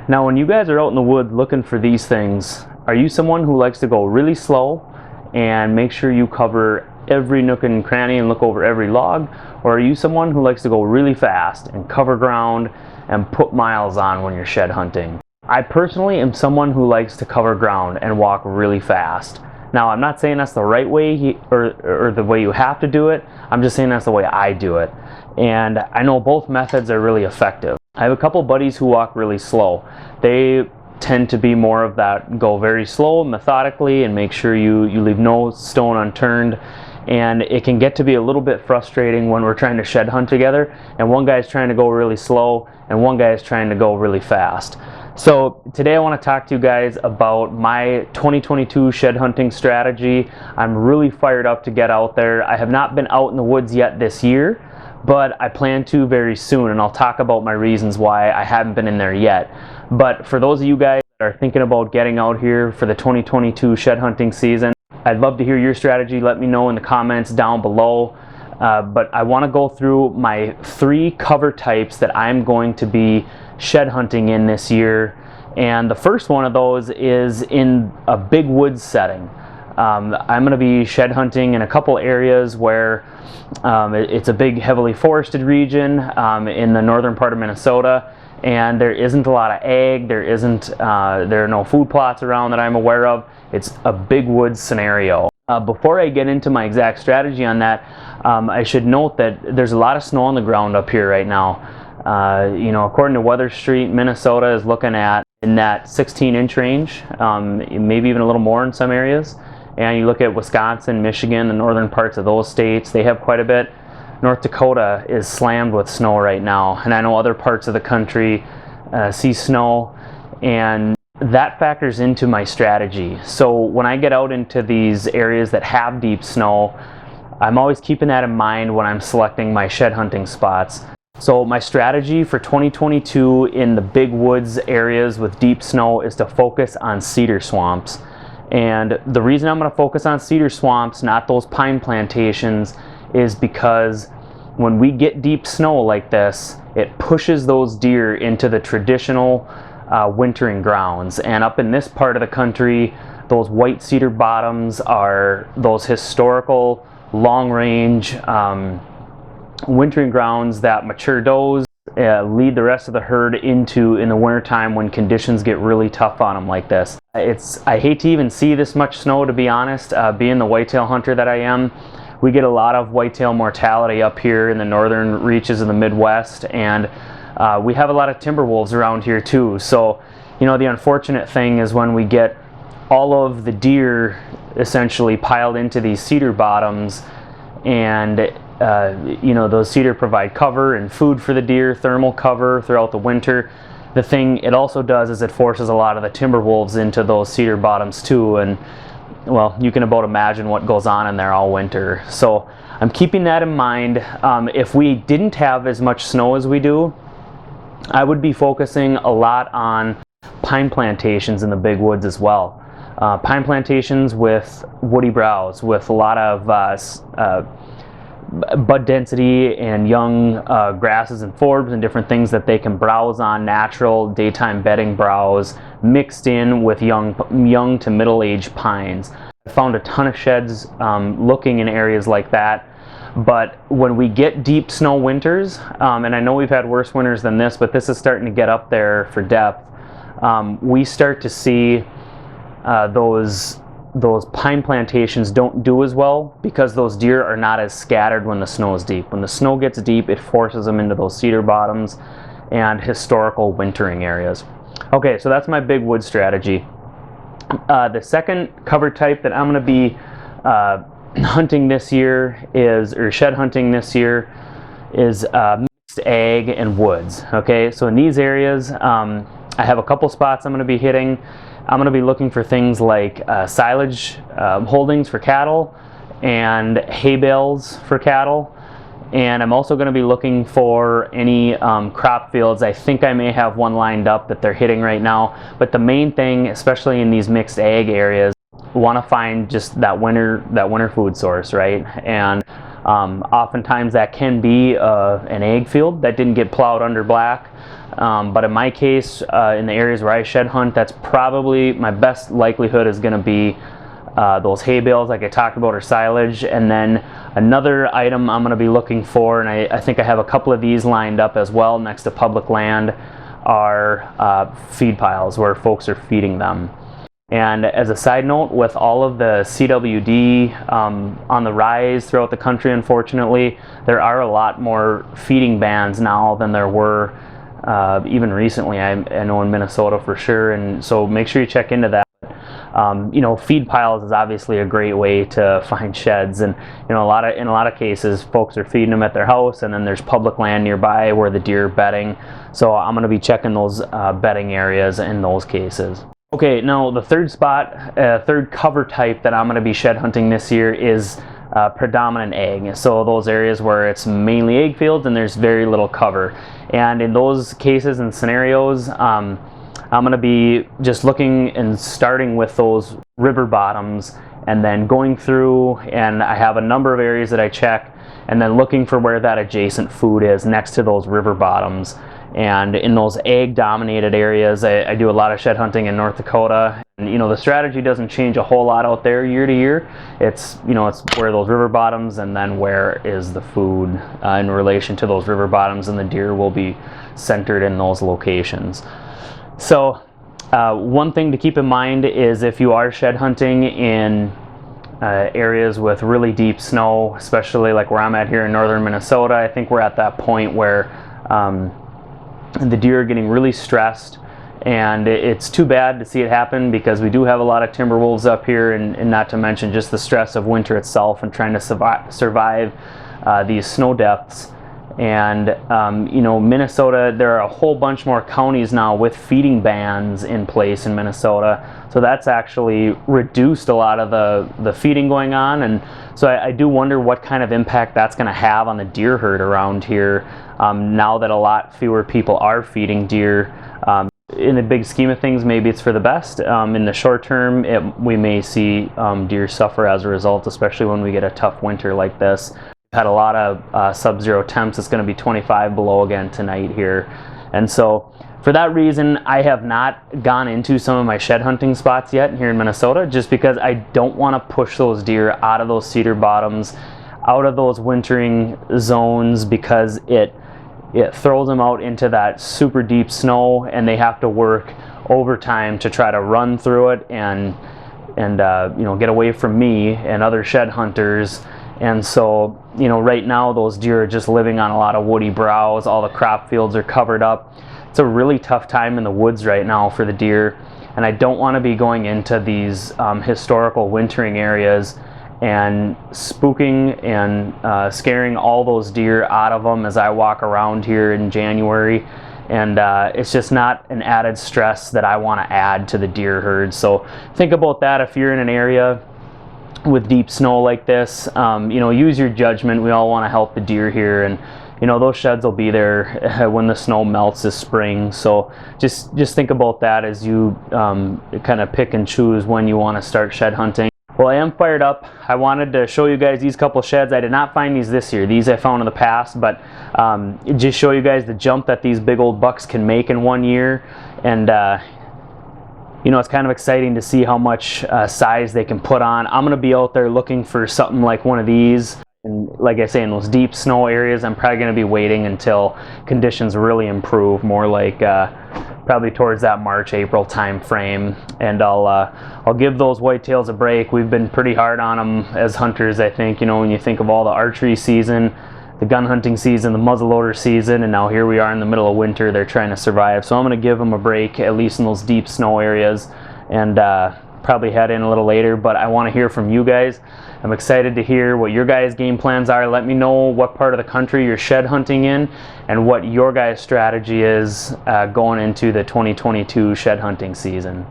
Now when you guys are out in the woods looking for these things, are you someone who likes to go really slow and make sure you cover every nook and cranny and look over every log? Or are you someone who likes to go really fast and cover ground and put miles on when you're shed hunting? I personally am someone who likes to cover ground and walk really fast. Now I'm not saying that's the right way or the way you have to do it, I'm just saying that's the way I do it. And I know both methods are really effective. I have a couple buddies who walk really slow. They tend to be more of that go very slow, methodically, and make sure you leave no stone unturned. And it can get to be a little bit frustrating when we're trying to shed hunt together and one guy's trying to go really slow and one guy's trying to go really fast. So today I want to talk to you guys about my 2022 shed hunting strategy. I'm really fired up to get out there. I have not been out in the woods yet this year, but I plan to very soon, and I'll talk about my reasons why I haven't been in there yet. But for those of you guys that are thinking about getting out here for the 2022 shed hunting season, I'd love to hear your strategy. Let me know in the comments down below. But I want to go through my 3 cover types that I'm going to be shed hunting in this year. And the first one of those is in a big woods setting. I'm going to be shed hunting in a couple areas where it's a big heavily forested region in the northern part of Minnesota, and there isn't a lot of ag, there are no food plots around that I'm aware of. It's a big woods scenario. Before I get into my exact strategy on that, I should note that there's a lot of snow on the ground up here right now. You know, according to Weather Street, Minnesota is looking at in that 16-inch range, maybe even a little more in some areas. And you look at Wisconsin, Michigan, the northern parts of those states, they have quite a bit. North Dakota is slammed with snow right now, and I know other parts of the country see snow, and that factors into my strategy. So when I get out into these areas that have deep snow, I'm always keeping that in mind when I'm selecting my shed hunting spots. So my strategy for 2022 in the big woods areas with deep snow is to focus on cedar swamps. And the reason I'm going to focus on cedar swamps, not those pine plantations, is because when we get deep snow like this, it pushes those deer into the traditional wintering grounds. And up in this part of the country, those white cedar bottoms are those historical long-range wintering grounds that mature does lead the rest of the herd into in the wintertime when conditions get really tough on them like this. I hate to even see this much snow, to be honest. Being the whitetail hunter that I am, we get a lot of whitetail mortality up here in the northern reaches of the Midwest, and we have a lot of timber wolves around here too. So, you know, the unfortunate thing is when we get all of the deer essentially piled into these cedar bottoms, and you know, those cedar provide cover and food for the deer, thermal cover throughout the winter. The thing it also does is it forces a lot of the timber wolves into those cedar bottoms too, and well, you can about imagine what goes on in there all winter. So I'm keeping that in mind. If we didn't have as much snow as we do, I would be focusing a lot on pine plantations in the big woods as well. Pine plantations with woody browse, with a lot of bud density and young grasses and forbs and different things that they can browse on, natural daytime bedding browse mixed in with young to middle-aged pines. I found a ton of sheds looking in areas like that, but when we get deep snow winters, and I know we've had worse winters than this, but this is starting to get up there for depth, we start to see those pine plantations don't do as well because those deer are not as scattered when the snow is deep. When the snow gets deep, it forces them into those cedar bottoms and historical wintering areas. Okay, so that's my big wood strategy. The second cover type that I'm going to be hunting this year or shed hunting this year is mixed ag and woods. Okay, so in these areas, I have a couple spots I'm going to be hitting. I'm going to be looking for things like silage holdings for cattle and hay bales for cattle. And I'm also going to be looking for any crop fields. I think I may have one lined up that they're hitting right now. But the main thing, especially in these mixed ag areas, we want to find just that winter food source, right? And oftentimes that can be an ag field that didn't get plowed under black. but in my case, in the areas where I shed hunt, that's probably my best likelihood is going to be those hay bales like I talked about, or silage. And then another item I'm going to be looking for, and I think I have a couple of these lined up as well next to public land, are feed piles where folks are feeding them. And as a side note, with all of the CWD on the rise throughout the country, unfortunately, there are a lot more feeding bans now than there were even recently. I know in Minnesota for sure, and so make sure you check into that. You know, feed piles is obviously a great way to find sheds, and you know, in a lot of cases, folks are feeding them at their house, and then there's public land nearby where the deer are bedding. So I'm going to be checking those bedding areas in those cases. Okay, now the third spot, third cover type that I'm going to be shed hunting this year is predominant ag. So those areas where it's mainly ag fields and there's very little cover. And in those cases and scenarios, I'm going to be just looking and starting with those river bottoms and then going through, and I have a number of areas that I check, and then looking for where that adjacent food is next to those river bottoms. And in those ag dominated areas, I do a lot of shed hunting in North Dakota, and you know, the strategy doesn't change a whole lot out there year to year. It's, you know, it's where those river bottoms and then where is the food in relation to those river bottoms, and the deer will be centered in those locations. So one thing to keep in mind is if you are shed hunting in areas with really deep snow, especially like where I'm at here in northern Minnesota, I think we're at that point where the deer are getting really stressed, and it's too bad to see it happen because we do have a lot of timber wolves up here, and not to mention just the stress of winter itself and trying to survive these snow depths. And you know, Minnesota, there are a whole bunch more counties now with feeding bans in place in Minnesota, so that's actually reduced a lot of the feeding going on. And so I do wonder what kind of impact that's going to have on the deer herd around here now that a lot fewer people are feeding deer. In the big scheme of things, maybe it's for the best. In the short term, we may see deer suffer as a result, especially when we get a tough winter like this. Had a lot of sub-zero temps. It's going to be 25 below again tonight here, and so for that reason I have not gone into some of my shed hunting spots yet here in Minnesota, just because I don't want to push those deer out of those cedar bottoms, out of those wintering zones, because it throws them out into that super deep snow, and they have to work overtime to try to run through it and you know, get away from me and other shed hunters. And so, you know, right now those deer are just living on a lot of woody browse. All the crop fields are covered up. It's a really tough time in the woods right now for the deer, and I don't want to be going into these historical wintering areas and spooking and scaring all those deer out of them as I walk around here in January. And it's just not an added stress that I want to add to the deer herd. So think about that if you're in an area with deep snow like this. You know, use your judgment. We all want to help the deer here, and you know, those sheds will be there when the snow melts this spring. So just think about that as you kind of pick and choose when you want to start shed hunting. Well, I am fired up. I wanted to show you guys these couple sheds. I did not find these this year. These I found in the past, but just show you guys the jump that these big old bucks can make in 1 year. And you know, it's kind of exciting to see how much size they can put on. I'm going to be out there looking for something like one of these. And like I say, in those deep snow areas, I'm probably going to be waiting until conditions really improve, more like probably towards that March, April time frame. And I'll give those whitetails a break. We've been pretty hard on them as hunters, I think. You know, when you think of all the archery season, the gun hunting season, the muzzleloader season, and now here we are in the middle of winter. They're trying to survive. So I'm going to give them a break, at least in those deep snow areas, and probably head in a little later. But I want to hear from you guys. I'm excited to hear what your guys' game plans are. Let me know what part of the country you're shed hunting in and what your guys' strategy is going into the 2022 shed hunting season.